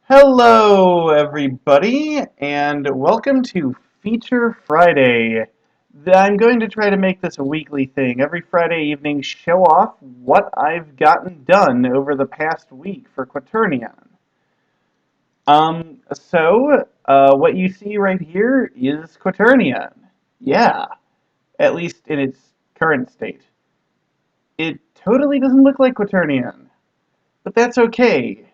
Hello, everybody, and welcome to Feature Friday. I'm going to try to make this a weekly thing. Every Friday evening, show off what I've gotten done over the past week for Quaternion. What you see right here is Quaternion. Yeah, at least in its current state. It totally doesn't look like Quaternion, but that's okay.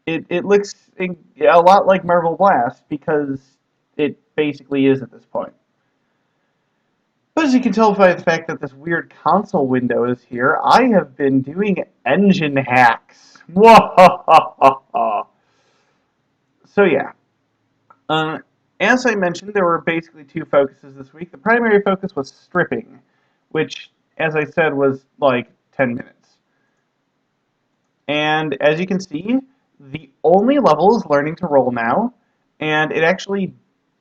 It looks a lot like Marvel Blast because it basically is at this point. But as you can tell by the fact that this weird console window is here, I have been doing engine hacks. Whoa! So yeah, uh, as I mentioned, there were basically two focuses this week. The primary focus was stripping, which, as I said, was like 10 minutes. And as you can see, the only level is learning to roll now, and it actually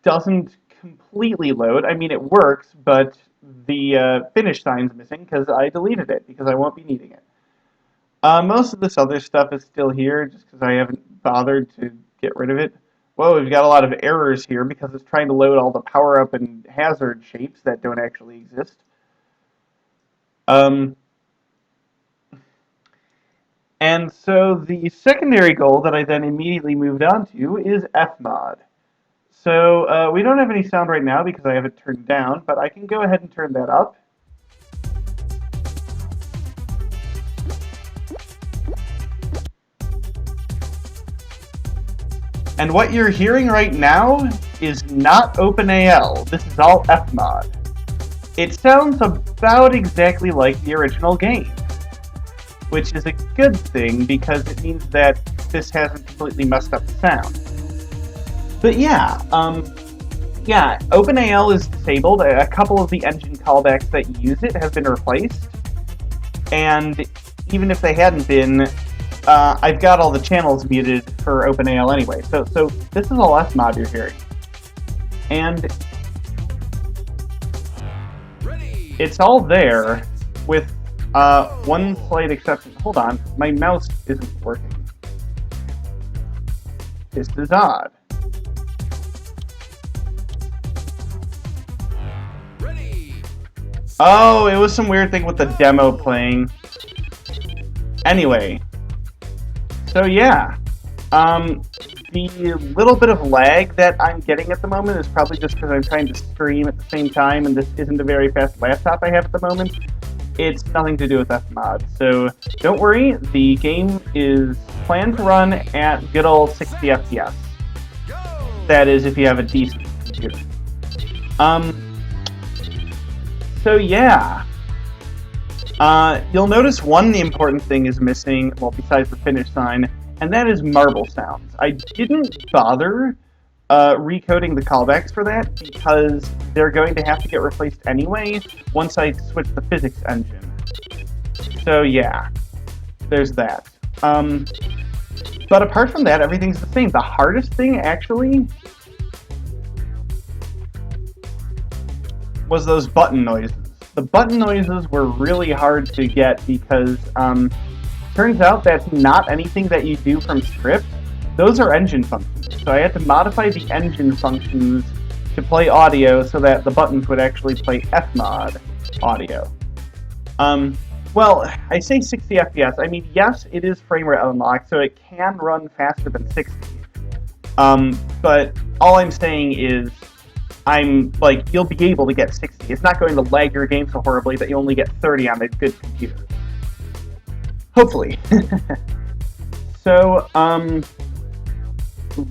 doesn't completely load. I mean, it works, but the finish sign's missing because I deleted it because I won't be needing it. Most of this other stuff is still here just because I haven't bothered to get rid of it. Whoa, we've got a lot of errors here because it's trying to load all the power-up and hazard shapes that don't actually exist. And so the secondary goal that I then immediately moved on to is FMOD. So we don't have any sound right now because I have it turned down, but I can go ahead and turn that up. And what you're hearing right now is not OpenAL. This is all FMOD. It sounds about exactly like the original game, which is a good thing because it means that this hasn't completely messed up the sound. But yeah, OpenAL is disabled. A couple of the engine callbacks that use it have been replaced, and even if they hadn't been, I've got all the channels muted for OpenAL anyway. So this is all FMOD you're hearing, and it's all there with one slight exception. Hold on, my mouse isn't working. This is odd. Oh, it was some weird thing with the demo playing. Anyway, so yeah, the little bit of lag that I'm getting at the moment is probably just because I'm trying to stream at the same time, and this isn't a very fast laptop I have at the moment. It's nothing to do with FMOD, so don't worry, the game is planned to run at good old 60 FPS. That is, if you have a decent computer. So yeah. You'll notice the important thing is missing, well, besides the finish sign, and that is marble sounds. I didn't bother recoding the callbacks for that because they're going to have to get replaced anyway once I switch the physics engine. So yeah, there's that. But apart from that, everything's the same. The hardest thing, actually, was those button noises. The button noises were really hard to get because turns out that's not anything that you do from script. Those are engine functions. So I had to modify the engine functions to play audio so that the buttons would actually play FMOD audio. Well, I say 60 FPS. I mean, yes, it is frame rate unlocked, so it can run faster than 60. But all I'm saying is, you'll be able to get 60. It's not going to lag your game so horribly that you only get 30 on a good computer. Hopefully. So,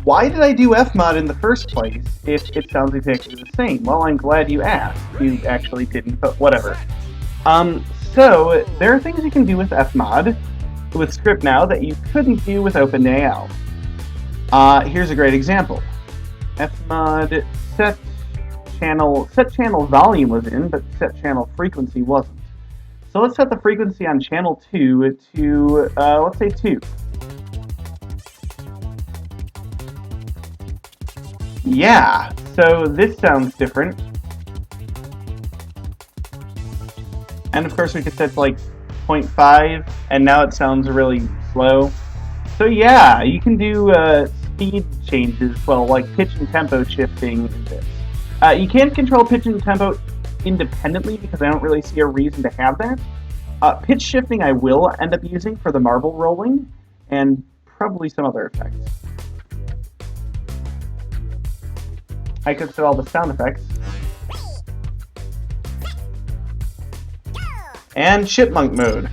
why did I do FMOD in the first place if it sounds exactly the same? Well, I'm glad you asked. You actually didn't, but whatever. So, there are things you can do with FMOD, with script now, that you couldn't do with OpenAL. Here's a great example. FMOD set channel volume was in, but set channel frequency wasn't. So let's set the frequency on channel 2 to, let's say 2. Yeah, so this sounds different. And of course we could set to like 0.5, and now it sounds really slow. So yeah, you can do speed changes, well, like pitch and tempo shifting in this. You can't control pitch and tempo independently because I don't really see a reason to have that. Pitch shifting I will end up using for the marble rolling, and probably some other effects. I could set all the sound effects. And chipmunk mode.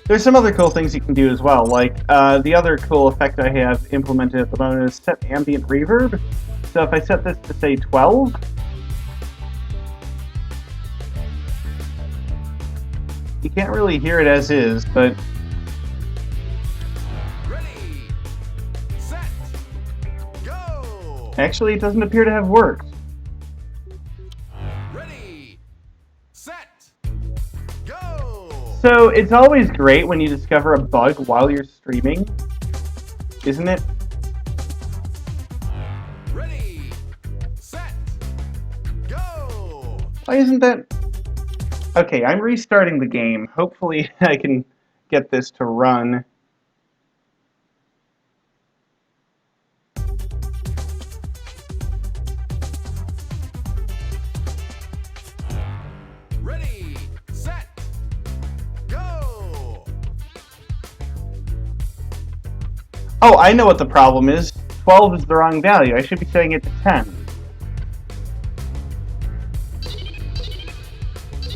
There's some other cool things you can do as well, like the other cool effect I have implemented at the moment is set ambient reverb. So if I set this to say 12, you can't really hear it as is, but Ready, set, go. Actually it doesn't appear to have worked. Ready, set, go. So it's always great when you discover a bug while you're streaming, isn't it? Ready, set, go. Why isn't that? Okay, I'm restarting the game. Hopefully I can get this to run. Ready, set, go. Oh, I know what the problem is. 12 is the wrong value. I should be setting it to 10.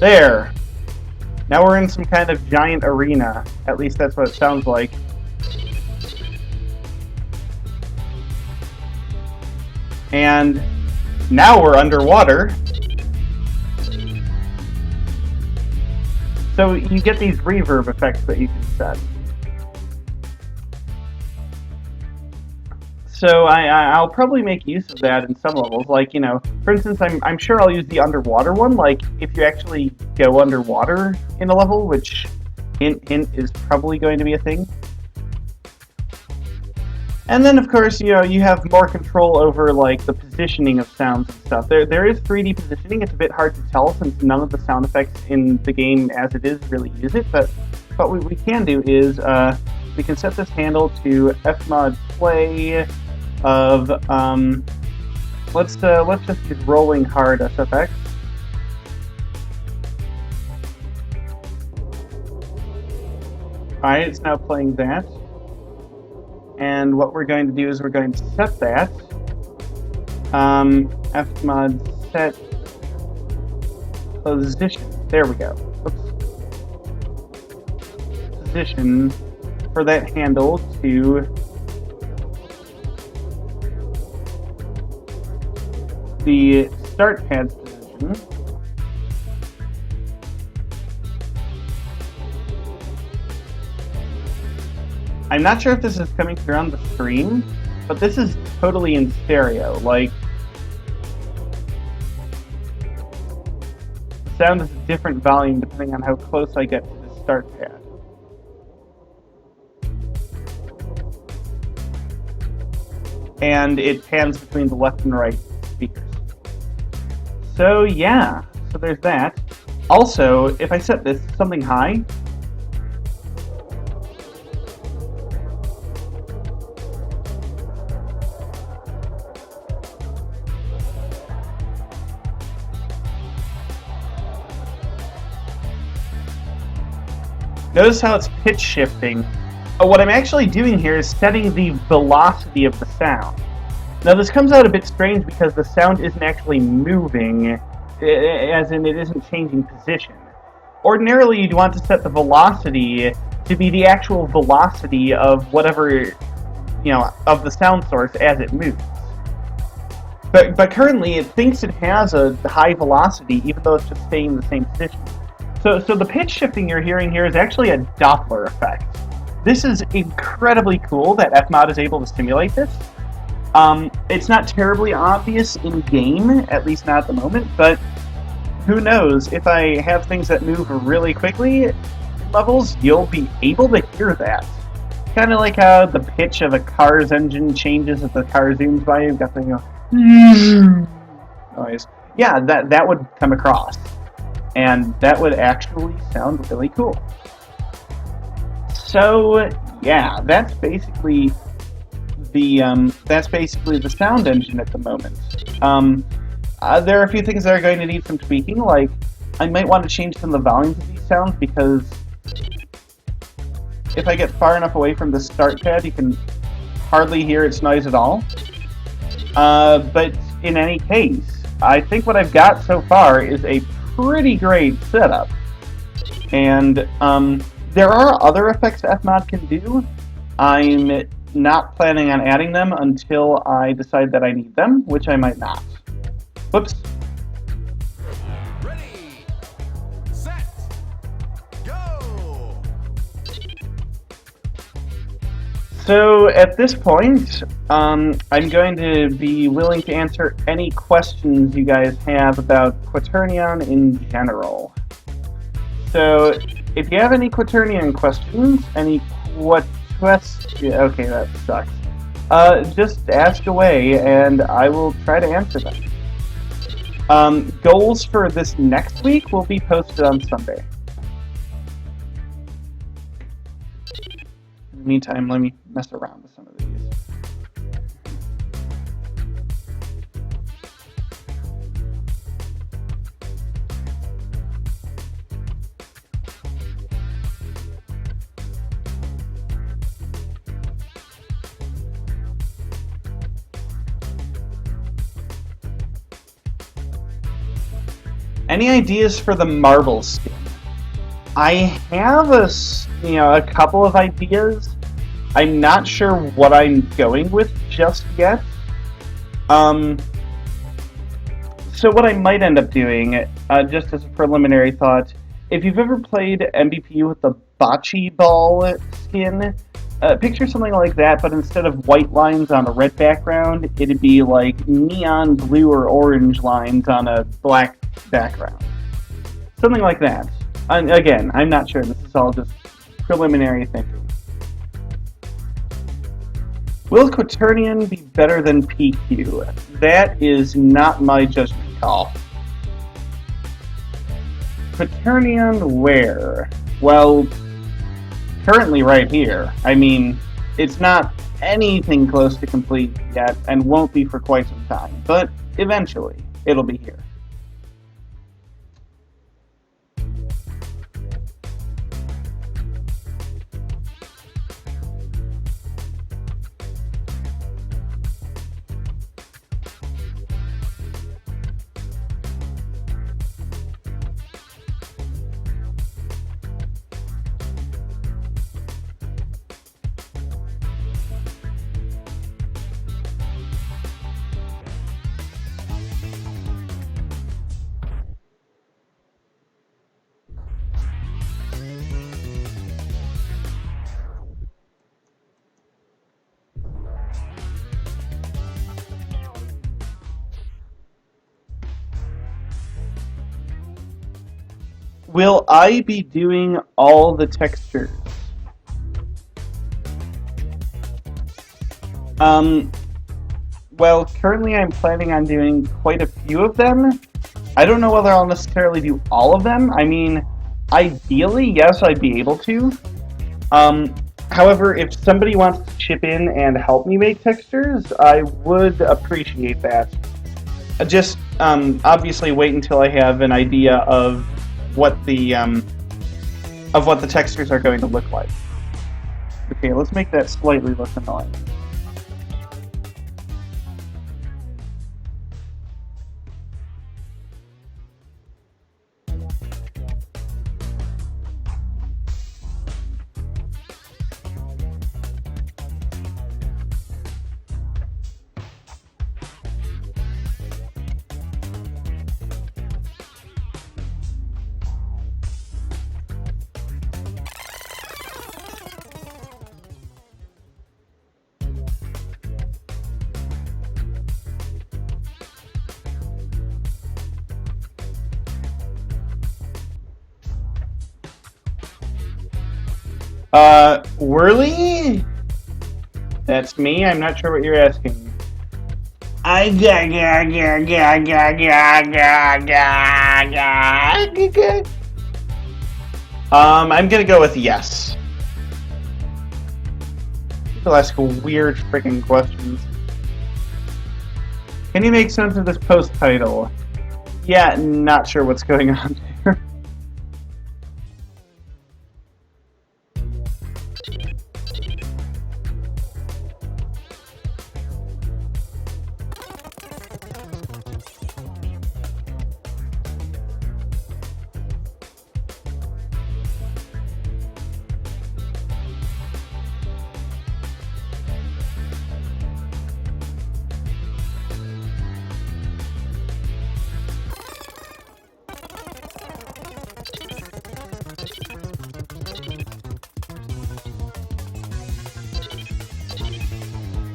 There. Now we're in some kind of giant arena. At least that's what it sounds like. And now we're underwater. So you get these reverb effects that you can set. So I'll probably make use of that in some levels. Like, you know, for instance, I'm sure I'll use the underwater one. Like, if you actually go underwater in a level, which hint is probably going to be a thing. And then, of course, you know, you have more control over, like, the positioning of sounds and stuff. There is 3D positioning. It's a bit hard to tell since none of the sound effects in the game as it is really use it. But what we can do is we can set this handle to FMOD play of let's just use rolling hard SFX. Alright, it's now playing that. And what we're going to do is we're going to set that fmod set position. There we go. Oops. Position for that handle to the start pad's position. I'm not sure if this is coming through on the stream, but this is totally in stereo. Like, the sound is a different volume depending on how close I get to the start pad. And it pans between the left and right speakers. So yeah, so there's that. Also, if I set this to something high, notice how it's pitch shifting. What I'm actually doing here is setting the velocity of the sound. Now this comes out a bit strange because the sound isn't actually moving, as in it isn't changing position. Ordinarily you'd want to set the velocity to be the actual velocity of whatever, you know, of the sound source as it moves. But currently it thinks it has a high velocity even though it's just staying in the same position. So the pitch shifting you're hearing here is actually a Doppler effect. This is incredibly cool that FMOD is able to simulate this. It's not terribly obvious in game, at least not at the moment, but who knows, if I have things that move really quickly in levels, you'll be able to hear that. Kind of like how the pitch of a car's engine changes as the car zooms by. You've got the noise. Yeah, that would come across. And that would actually sound really cool. So yeah, that's basically the sound engine at the moment. There are a few things that are going to need some tweaking, like I might want to change some of the volumes of these sounds because if I get far enough away from the start pad, you can hardly hear its noise at all. But in any case, I think what I've got so far is a pretty great setup. And there are other effects FMOD can do. I'm not planning on adding them until I decide that I need them, which I might not. Whoops. Ready, set, go. So at this point, I'm going to be willing to answer any questions you guys have about Quaternion in general. So if you have any Quaternion questions, okay, that sucks. Just ask away, and I will try to answer them. Goals for this next week will be posted on Sunday. In the meantime, let me mess around with some of these. Any ideas for the marble skin? I have a couple of ideas. I'm not sure what I'm going with just yet. So what I might end up doing, just as a preliminary thought, if you've ever played MVP with the bocce ball skin, picture something like that, but instead of white lines on a red background, it'd be like neon blue or orange lines on a black background. Something like that. And again, I'm not sure. This is all just preliminary thinking. Will Quaternion be better than PQ? That is not my judgment call. Quaternion where? Well, currently right here. I mean, it's not anything close to complete yet and won't be for quite some time, but eventually it'll be here. Will I be doing all the textures? Well, currently I'm planning on doing quite a few of them. I don't know whether I'll necessarily do all of them. I mean, ideally, yes, I'd be able to. However, if somebody wants to chip in and help me make textures, I would appreciate that. Just obviously wait until I have an idea of what the textures are going to look like. Okay, let's make that slightly less annoying. Whirly? That's me. I'm not sure what you're asking. I'm gonna go with yes. People ask weird freaking questions. Can you make sense of this post title? Yeah, not sure what's going on there.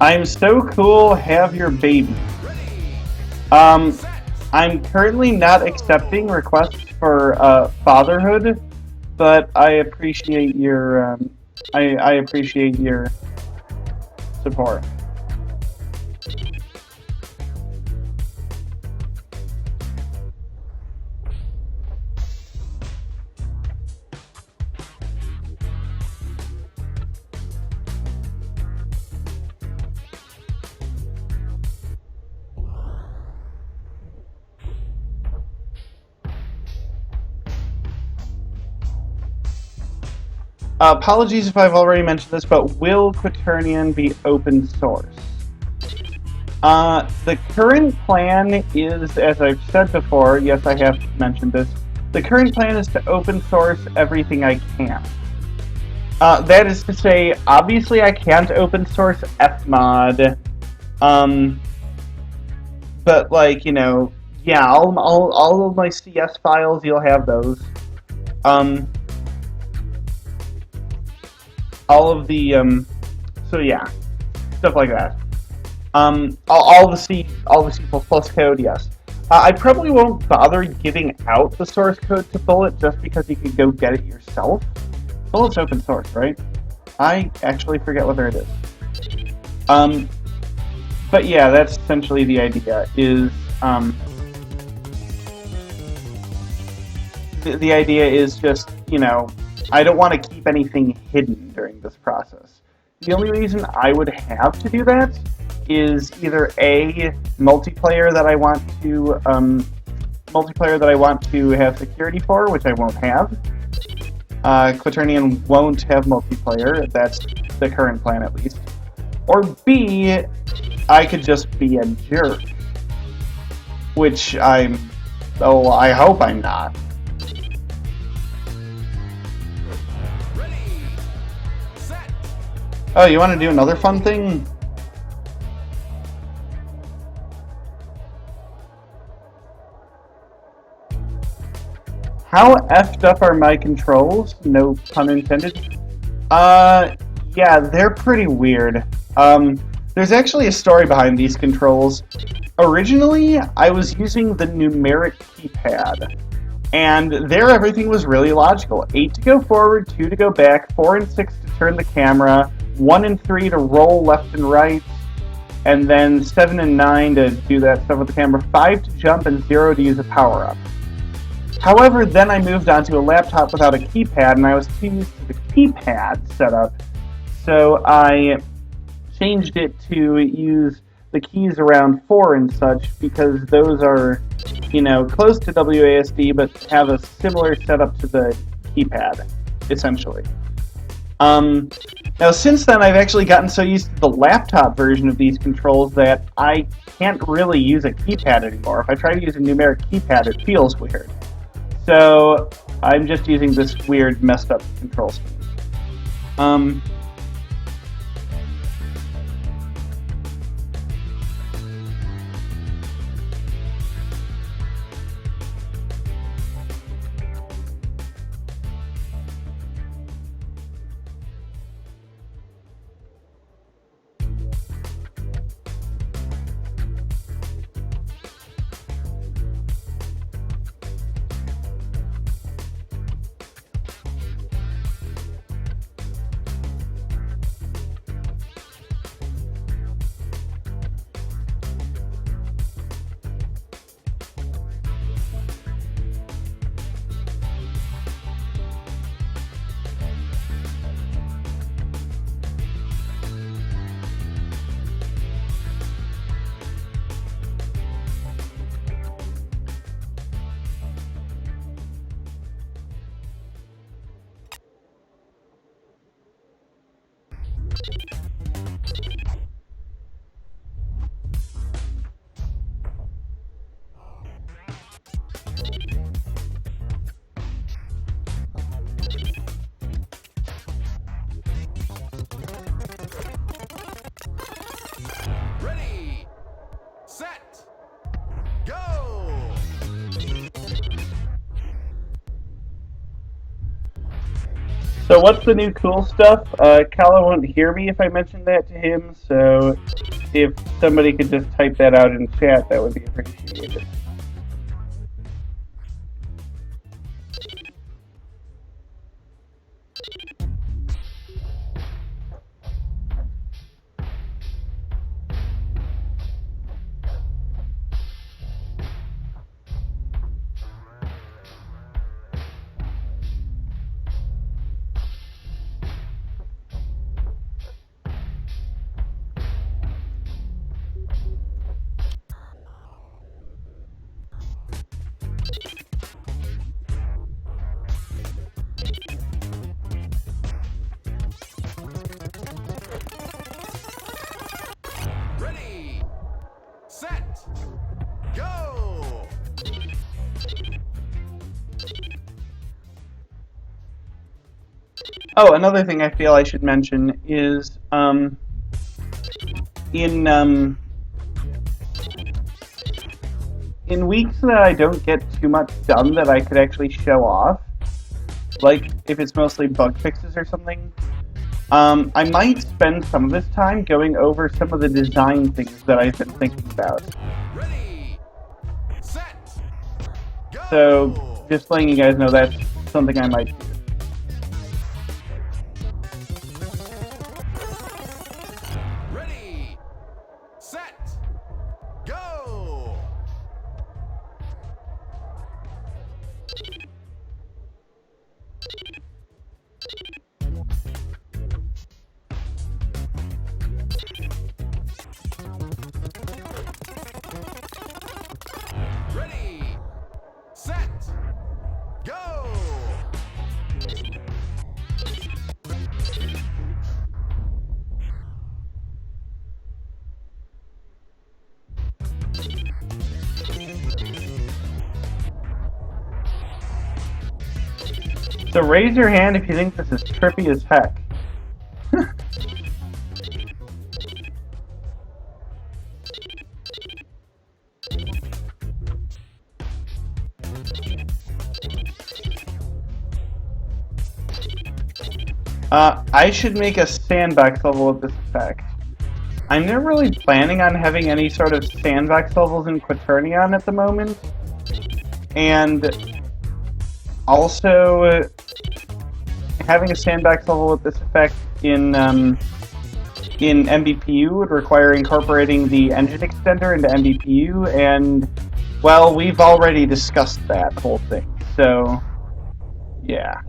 I'm so cool, have your baby. Um, I'm currently not accepting requests for fatherhood, but I appreciate your I appreciate your support. Apologies if I've already mentioned this, but will Quaternion be open source? The current plan is, as I've said before, yes, I have mentioned this, the current plan is to open source everything I can. That is to say, obviously I can't open source FMOD, but like, you know, yeah, all of my CS files, you'll have those. All of the, so yeah, stuff like that. All the C++ code, yes. I probably won't bother giving out the source code to Bullet just because you can go get it yourself. Bullet's open source, right? I actually forget whether it is. But yeah, that's essentially the idea. Is the idea is just, you know, I don't want to keep anything hidden during this process. The only reason I would have to do that is either a multiplayer that I want to have security for, which I won't have. Quaternion won't have multiplayer. That's the current plan, at least. Or B, I could just be a jerk, which I hope I'm not. Oh, you want to do another fun thing? How effed up are my controls? No pun intended. Yeah, they're pretty weird. There's actually a story behind these controls. Originally, I was using the numeric keypad, and there everything was really logical. 8 to go forward, 2 to go back, 4 and 6 to turn the camera, 1 and 3 to roll left and right, and then 7 and 9 to do that stuff with the camera, 5 to jump, and 0 to use a power-up. However, then I moved onto a laptop without a keypad, and I was too used to the keypad setup, so I changed it to use the keys around 4 and such, because those are, you know, close to WASD, but have a similar setup to the keypad, essentially. Now, since then, I've actually gotten so used to the laptop version of these controls that I can't really use a keypad anymore. If I try to use a numeric keypad, it feels weird. So I'm just using this weird, messed up control scheme. Ready, set, go! So what's the new cool stuff? Kala won't hear me if I mention that to him, so if somebody could just type that out in chat, that would be appreciated. Ready, set, go! Oh, another thing I feel I should mention is in in weeks that I don't get too much done that I could actually show off, like if it's mostly bug fixes or something, I might spend some of this time going over some of the design things that I've been thinking about. Ready, set, So go! just letting you guys know that's something I might do. Ready, set, go! Ready, set, go! So raise your hand if you think this is trippy as heck. I should make a sandbox level with this effect. I'm not really planning on having any sort of sandbox levels in Quaternion at the moment. And also, having a sandbox level with this effect in MBPU would require incorporating the engine extender into MBPU, and, well, we've already discussed that whole thing, so, yeah.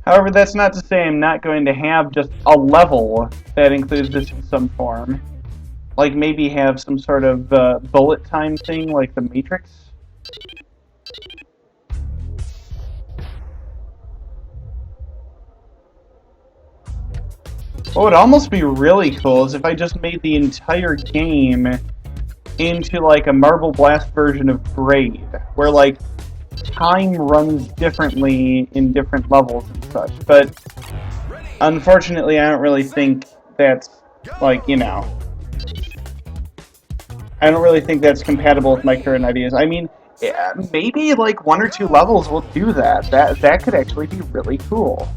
However, that's not to say I'm not going to have just a level that includes this in some form. Like maybe have some sort of bullet time thing like the Matrix. What would almost be really cool is if I just made the entire game into like a Marble Blast version of Braid, where like time runs differently in different levels and such. But unfortunately, I don't really think that's like, you know, I don't really think that's compatible with my current ideas. I mean, yeah, maybe like 1 or 2 levels will do that. That could actually be really cool.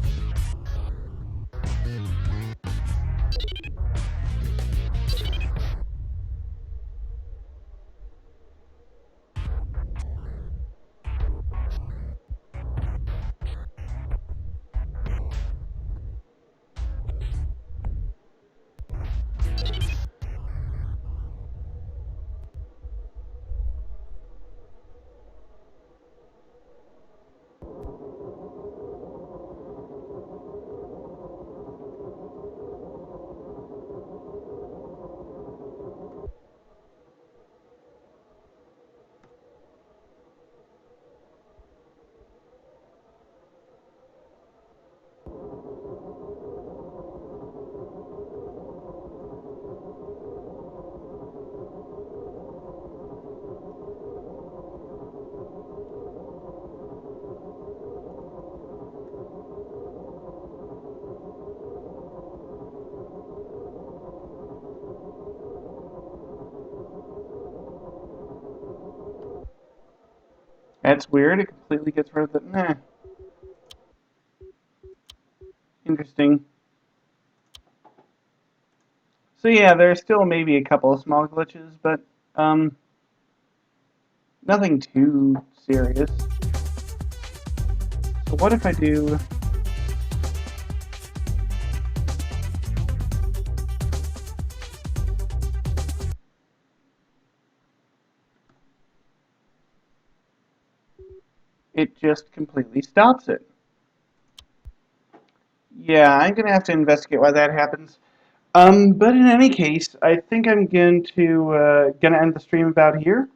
That's weird. It completely gets rid of the. Nah. Interesting. So yeah, there's still maybe a couple of small glitches, but um, nothing too serious. So what if I do? It just completely stops it. Yeah, I'm gonna have to investigate why that happens. But in any case, I think I'm going to gonna end the stream about here.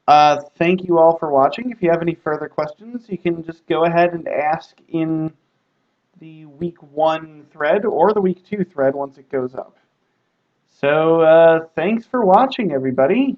Thank you all for watching. If you have any further questions, you can just go ahead and ask in the week 1 thread or the week 2 thread once it goes up. So thanks for watching, everybody.